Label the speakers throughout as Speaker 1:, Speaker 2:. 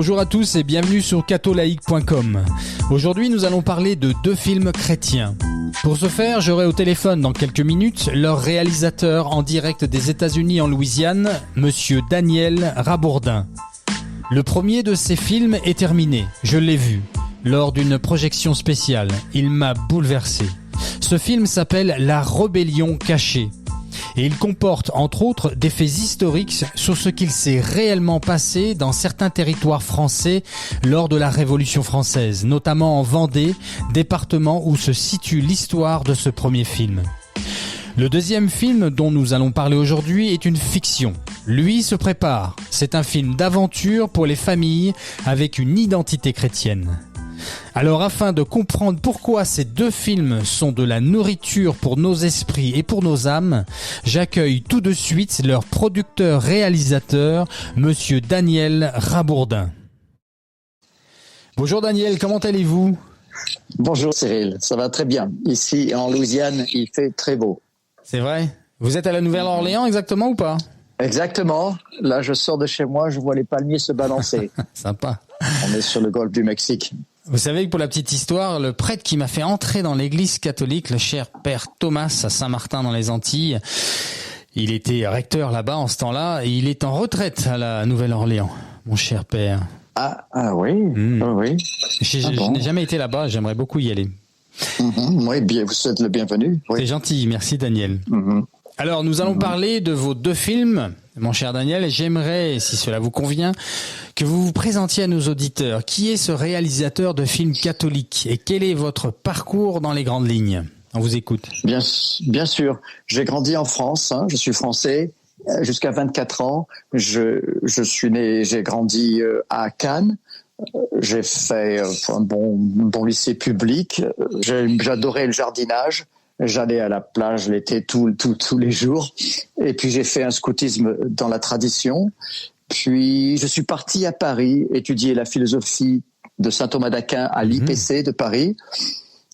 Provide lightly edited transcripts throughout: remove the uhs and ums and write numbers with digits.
Speaker 1: Bonjour à tous et bienvenue sur catholaïque.com. Aujourd'hui, nous allons parler de deux films chrétiens. Pour ce faire, j'aurai au téléphone dans quelques minutes leur réalisateur en direct des États-Unis en Louisiane, Monsieur Daniel Rabourdin. Le premier de ces films est terminé, je l'ai vu, lors d'une projection spéciale. Il m'a bouleversé. Ce film s'appelle La Rébellion cachée. Et il comporte, entre autres, des faits historiques sur ce qu'il s'est réellement passé dans certains territoires français lors de la Révolution française, notamment en Vendée, département où se situe l'histoire de ce premier film. Le deuxième film dont nous allons parler aujourd'hui est une fiction. Lui se prépare. C'est un film d'aventure pour les familles avec une identité chrétienne. Alors afin de comprendre pourquoi ces deux films sont de la nourriture pour nos esprits et pour nos âmes, j'accueille tout de suite leur producteur-réalisateur, Monsieur Daniel Rabourdin. Bonjour Daniel, comment allez-vous ?
Speaker 2: Bonjour Cyril, ça va très bien. Ici en Louisiane, il fait très beau.
Speaker 1: C'est vrai ? Vous êtes à la Nouvelle-Orléans exactement ou pas ?
Speaker 2: Exactement. Là, je sors de chez moi, je vois les palmiers se balancer.
Speaker 1: Sympa.
Speaker 2: On est sur le golfe du Mexique.
Speaker 1: Vous savez que pour la petite histoire, le prêtre qui m'a fait entrer dans l'église catholique, le cher père Thomas à Saint-Martin dans les Antilles, il était recteur là-bas en ce temps-là et il est en retraite à la Nouvelle-Orléans, mon cher père.
Speaker 2: Ah oui, oui.
Speaker 1: Je n'ai jamais été là-bas, j'aimerais beaucoup y aller.
Speaker 2: Oui, bien, vous êtes le bienvenu. Oui.
Speaker 1: C'est gentil, merci Daniel. Alors nous allons parler de vos deux films, mon cher Daniel, et j'aimerais, si cela vous convient, que vous vous présentiez à nos auditeurs. Qui est ce réalisateur de films catholiques et quel est votre parcours dans les grandes lignes ? On vous écoute.
Speaker 2: Bien sûr. J'ai grandi en France, je suis français, jusqu'à 24 ans. Je suis né, j'ai grandi à Cannes. J'ai fait un bon lycée public. J'adorais le jardinage. J'allais à la plage l'été tous les jours. Et puis j'ai fait un scoutisme dans la tradition. Puis je suis parti à Paris étudier la philosophie de saint Thomas d'Aquin à l'IPC de Paris.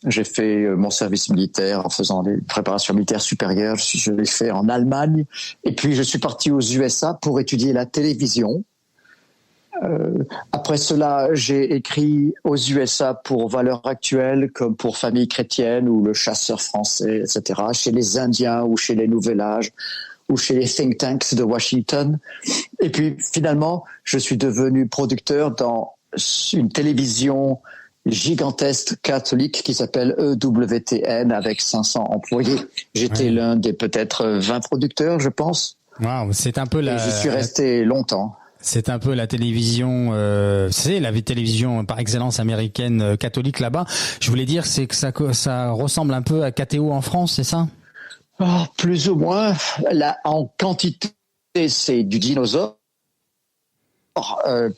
Speaker 2: J'ai fait mon service militaire en faisant des préparations militaires supérieures. Je l'ai fait en Allemagne. Et puis je suis parti aux USA pour étudier la télévision. Après cela, j'ai écrit aux USA pour Valeurs Actuelles, comme pour Famille Chrétienne ou Le Chasseur Français, etc., chez les Indiens ou chez les Nouvel Âge ou chez les think tanks de Washington. Et puis, finalement, je suis devenu producteur dans une télévision gigantesque catholique qui s'appelle EWTN avec 500 employés. J'étais l'un des peut-être 20 producteurs, je pense.
Speaker 1: Wow, c'est un peu
Speaker 2: Et j'y suis resté longtemps.
Speaker 1: C'est un peu la télévision, c'est la télévision par excellence américaine catholique là-bas. Je voulais dire, c'est que ça ressemble un peu à KTO en France, c'est ça ?
Speaker 2: Plus ou moins. Là, en quantité, c'est du dinosaure,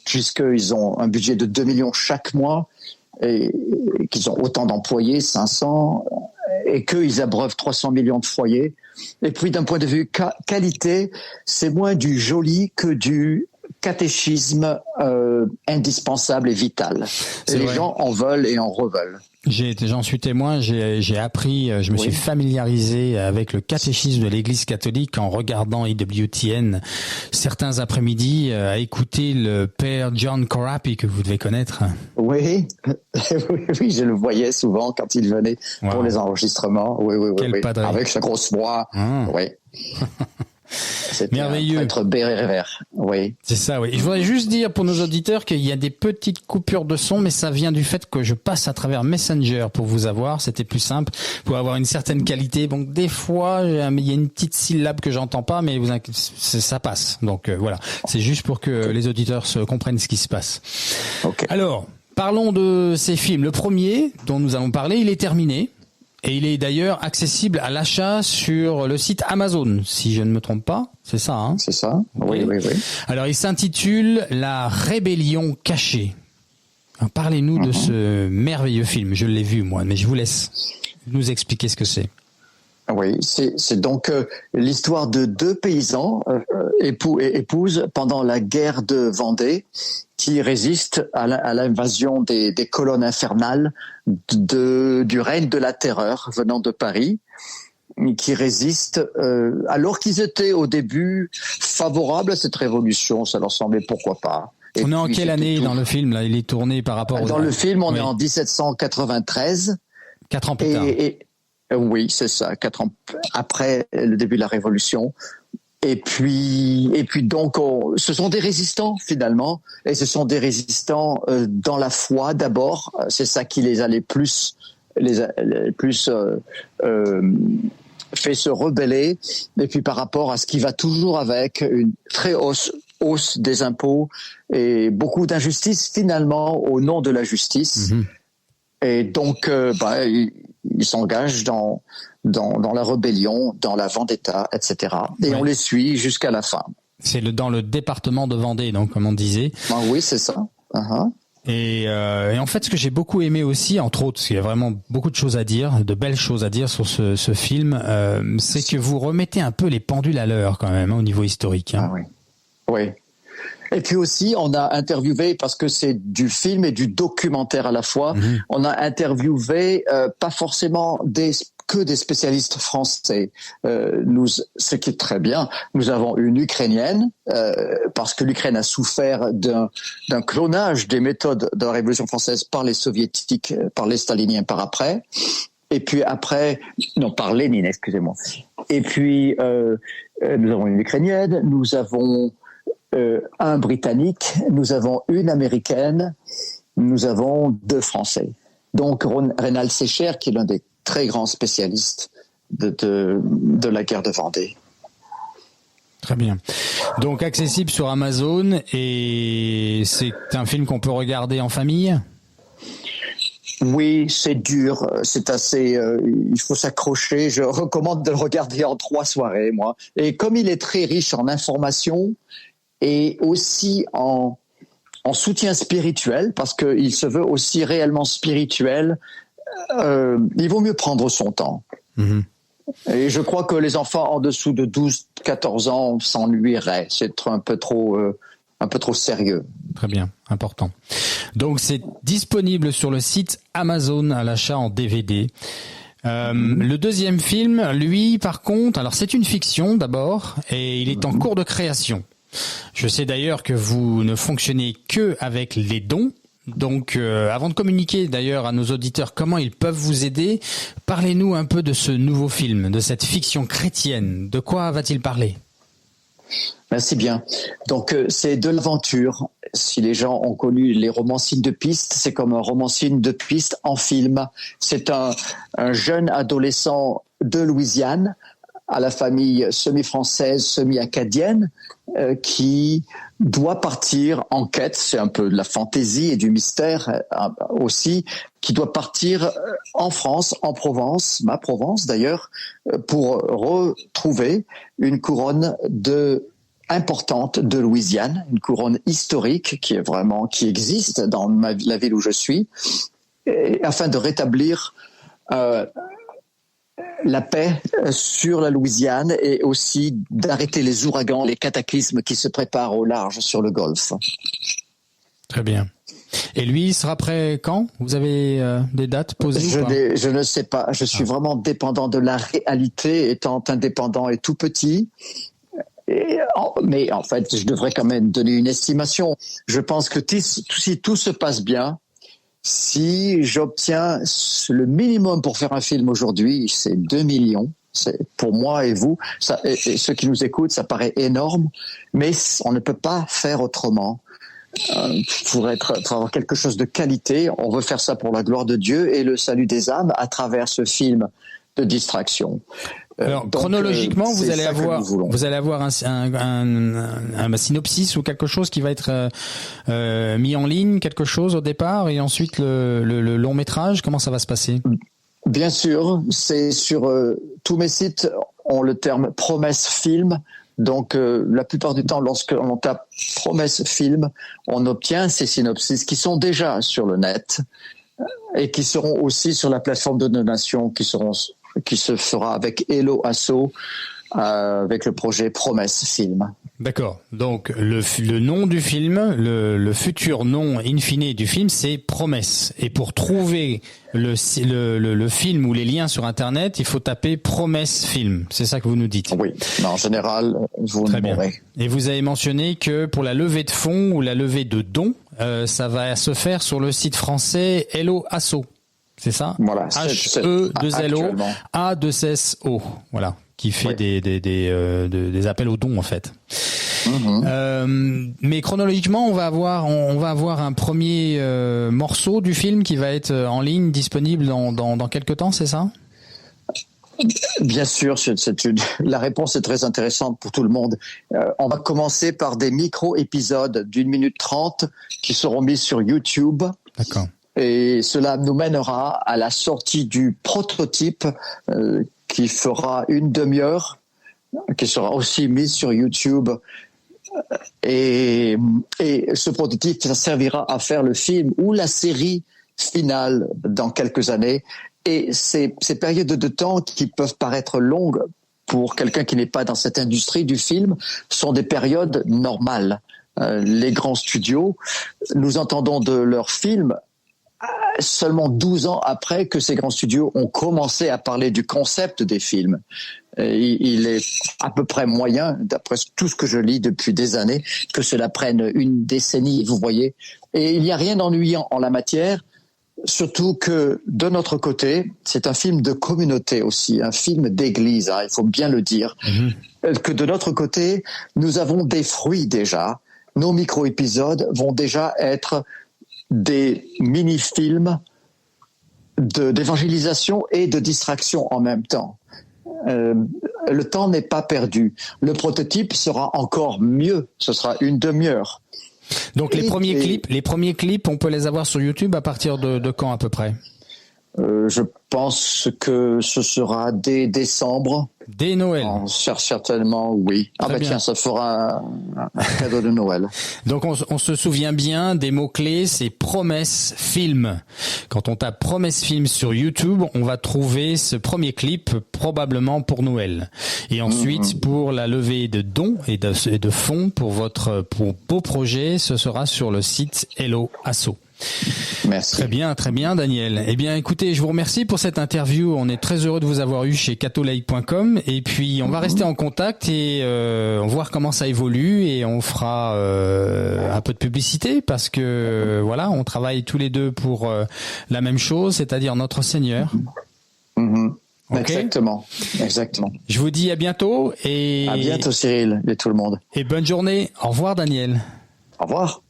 Speaker 2: puisqu'ils ont un budget de 2 millions chaque mois et qu'ils ont autant d'employés, 500, et qu'ils abreuvent 300 millions de foyers. Et puis, d'un point de vue qualité, c'est moins du joli que du catéchisme indispensable et vital. Les gens en veulent et en reveulent.
Speaker 1: J'en suis témoin, j'ai appris, je me suis familiarisé avec le catéchisme de l'Église catholique en regardant EWTN certains après-midi, à écouter le père John Corapi que vous devez connaître.
Speaker 2: Oui, je le voyais souvent quand il venait pour les enregistrements. Oui. Avec sa grosse voix. Oui. C'était
Speaker 1: merveilleux.
Speaker 2: Un prêtre vert, oui.
Speaker 1: C'est ça, oui. Je voudrais juste dire pour nos auditeurs qu'il y a des petites coupures de son, mais ça vient du fait que je passe à travers Messenger pour vous avoir. C'était plus simple pour avoir une certaine qualité. Donc des fois, il y a une petite syllabe que j'entends pas, mais vous inquiétez, ça passe. Donc voilà, c'est juste pour que les auditeurs comprennent ce qui se passe.
Speaker 2: Okay.
Speaker 1: Alors, parlons de ces films. Le premier dont nous allons parler, il est terminé. Et il est d'ailleurs accessible à l'achat sur le site Amazon, si je ne me trompe pas. C'est ça, hein ?
Speaker 2: C'est ça, oui.
Speaker 1: Alors, il s'intitule La Rébellion cachée. Alors, parlez-nous de ce merveilleux film. Je l'ai vu, moi, mais je vous laisse nous expliquer ce que c'est.
Speaker 2: Oui, c'est donc l'histoire de deux paysans, époux et épouses, pendant la guerre de Vendée, qui résistent à l'invasion des colonnes infernales du règne de la terreur venant de Paris, qui résistent alors qu'ils étaient au début favorables à cette révolution. Ça leur semblait pourquoi pas. Et
Speaker 1: on est en
Speaker 2: puis,
Speaker 1: quelle année dans le film là? Il est tourné par rapport
Speaker 2: Dans le film, on est en 1793.
Speaker 1: 4 ans plus tard.
Speaker 2: Oui, c'est ça, 4 ans après le début de la Révolution. Et puis donc, ce sont des résistants finalement, et ce sont des résistants dans la foi d'abord. C'est ça qui les a les plus fait se rebeller. Et puis par rapport à ce qui va toujours avec une très hausse des impôts et beaucoup d'injustice finalement au nom de la justice. Mmh. Et donc, ils s'engagent dans la rébellion, dans la vendetta, etc. Et on les suit jusqu'à la fin.
Speaker 1: C'est dans le département de Vendée, donc, comme on disait.
Speaker 2: Ah oui, c'est ça. Uh-huh.
Speaker 1: Et en fait, ce que j'ai beaucoup aimé aussi, entre autres, parce qu'il y a vraiment beaucoup de choses à dire, de belles choses à dire sur ce film, c'est que vous remettez un peu les pendules à l'heure quand même, au niveau historique. Hein.
Speaker 2: Ah oui. Oui. Et puis aussi, on a interviewé, parce que c'est du film et du documentaire à la fois, on a interviewé pas forcément que des spécialistes français. Ce qui est très bien, nous avons une Ukrainienne, parce que l'Ukraine a souffert d'un clonage des méthodes de la Révolution française par les soviétiques, par les staliniens par après. Et puis après, non, par Lénine, excusez-moi. Et puis, nous avons une Ukrainienne, nous avons un Britannique, nous avons une Américaine, nous avons 2 Français. Donc Rénal Sécher, qui est l'un des très grands spécialistes de la guerre de Vendée.
Speaker 1: Très bien. Donc accessible sur Amazon, et c'est un film qu'on peut regarder en famille ?
Speaker 2: Oui, c'est dur, c'est assez. Il faut s'accrocher. Je recommande de le regarder en 3 soirées, moi. Et comme il est très riche en informations, et aussi en soutien spirituel, parce qu'il se veut aussi réellement spirituel, il vaut mieux prendre son temps. Mmh. Et je crois que les enfants en dessous de 12-14 ans s'ennuieraient. C'est un peu trop sérieux.
Speaker 1: Très bien, important. Donc c'est disponible sur le site Amazon à l'achat en DVD. Le deuxième film, lui, par contre, alors c'est une fiction d'abord, et il est en cours de création. Je sais d'ailleurs que vous ne fonctionnez que avec les dons. Donc, avant de communiquer d'ailleurs à nos auditeurs comment ils peuvent vous aider, parlez-nous un peu de ce nouveau film, de cette fiction chrétienne. De quoi va-t-il parler ?
Speaker 2: Merci bien. Donc, c'est de l'aventure. Si les gens ont connu les romancines de piste, c'est comme un romancine de piste en film. C'est un jeune adolescent de Louisiane, à la famille semi-française, semi-acadienne, qui doit partir en quête, c'est un peu de la fantaisie et du mystère aussi, qui doit partir en France, en Provence, ma Provence d'ailleurs, pour retrouver une couronne importante de Louisiane, une couronne historique qui existe dans la ville où je suis, afin de rétablir la paix sur la Louisiane et aussi d'arrêter les ouragans, les cataclysmes qui se préparent au large sur le Golfe.
Speaker 1: Très bien. Et lui, il sera prêt quand ? Vous avez des dates posées ?
Speaker 2: Je ne sais pas. Je suis vraiment dépendant de la réalité, étant indépendant et tout petit. Mais en fait, je devrais quand même donner une estimation. Je pense que si tout se passe bien, si j'obtiens le minimum pour faire un film aujourd'hui, c'est 2 millions. Pour moi et vous, et ceux qui nous écoutent, ça paraît énorme, mais on ne peut pas faire autrement. Pour avoir quelque chose de qualité, on veut faire ça pour la gloire de Dieu et le salut des âmes à travers ce film de distraction.
Speaker 1: Alors, donc, chronologiquement, vous allez avoir un synopsis ou quelque chose qui va être mis en ligne, quelque chose au départ, et ensuite le long métrage. Comment ça va se passer ?
Speaker 2: Bien sûr, c'est sur tous mes sites ont le terme promesse film. Donc, la plupart du temps, lorsqu'on tape promesse film, on obtient ces synopsis qui sont déjà sur le net et qui seront aussi sur la plateforme de donation qui se fera avec Hello Asso, avec le projet Promesse Film.
Speaker 1: D'accord. Donc le nom du film, le futur nom in fine du film, c'est Promesse. Et pour trouver le film ou les liens sur Internet, il faut taper Promesse Film. C'est ça que vous nous dites?
Speaker 2: Oui. Mais en général, vous
Speaker 1: Très
Speaker 2: le
Speaker 1: bien.
Speaker 2: mourrez.
Speaker 1: Et vous avez mentionné que pour la levée de fonds ou la levée de dons, ça va se faire sur le site français Hello Asso. C'est ça?
Speaker 2: Voilà.
Speaker 1: HE2LO A2SO. Voilà. Qui fait des appels aux dons en fait. Mais chronologiquement, on va avoir un premier morceau du film qui va être en ligne, disponible dans quelques temps, c'est ça?
Speaker 2: Bien sûr, la réponse est très intéressante pour tout le monde. On va commencer par des micro-épisodes d'1 minute 30 qui seront mis sur YouTube.
Speaker 1: D'accord.
Speaker 2: Et cela nous mènera à la sortie du prototype qui fera une demi-heure, qui sera aussi mis sur YouTube. Et ce prototype, ça servira à faire le film ou la série finale dans quelques années. Et ces périodes de temps qui peuvent paraître longues pour quelqu'un qui n'est pas dans cette industrie du film sont des périodes normales. Les grands studios, nous entendons de leurs films seulement 12 ans après que ces grands studios ont commencé à parler du concept des films. Il est à peu près moyen, d'après tout ce que je lis depuis des années, que cela prenne une décennie, vous voyez. Et il n'y a rien d'ennuyant en la matière, surtout que de notre côté, c'est un film de communauté aussi, un film d'église, hein, il faut bien le dire. Que de notre côté, nous avons des fruits déjà. Nos micro-épisodes vont déjà être des mini-films d'évangélisation et de distraction en même temps. Le temps n'est pas perdu. Le prototype sera encore mieux. Ce sera une demi-heure.
Speaker 1: Donc les premiers clips, on peut les avoir sur YouTube à partir de quand à peu près?
Speaker 2: Je pense que ce sera dès décembre.
Speaker 1: Dès Noël.
Speaker 2: Certainement, oui. Tiens, ça fera un cadeau de Noël.
Speaker 1: Donc on se souvient bien des mots-clés, c'est Promesse Film. Quand on tape Promesse Film sur YouTube, on va trouver ce premier clip probablement pour Noël. Et ensuite, pour la levée de dons et de fonds pour beau projet, ce sera sur le site Hello Asso.
Speaker 2: Merci.
Speaker 1: Très bien, Daniel. Eh bien, écoutez, je vous remercie pour cette interview. On est très heureux de vous avoir eu chez catholique.com. Et puis, on va rester en contact et on va voir comment ça évolue et on fera un peu de publicité parce que voilà, on travaille tous les deux pour la même chose, c'est-à-dire notre Seigneur. Okay.
Speaker 2: Exactement.
Speaker 1: Je vous dis à bientôt et
Speaker 2: à bientôt, Cyril et tout le monde.
Speaker 1: Et bonne journée. Au revoir, Daniel.
Speaker 2: Au revoir.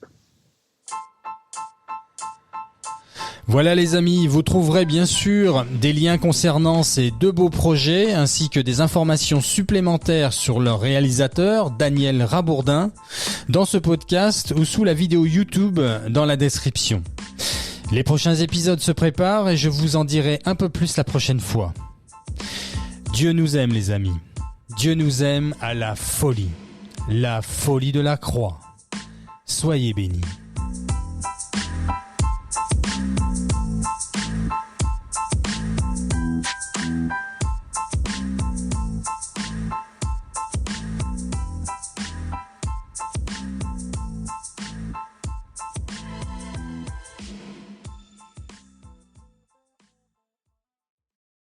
Speaker 1: Voilà les amis, vous trouverez bien sûr des liens concernant ces deux beaux projets ainsi que des informations supplémentaires sur leur réalisateur, Daniel Rabourdin, dans ce podcast ou sous la vidéo YouTube dans la description. Les prochains épisodes se préparent et je vous en dirai un peu plus la prochaine fois. Dieu nous aime les amis, Dieu nous aime à la folie de la croix. Soyez bénis.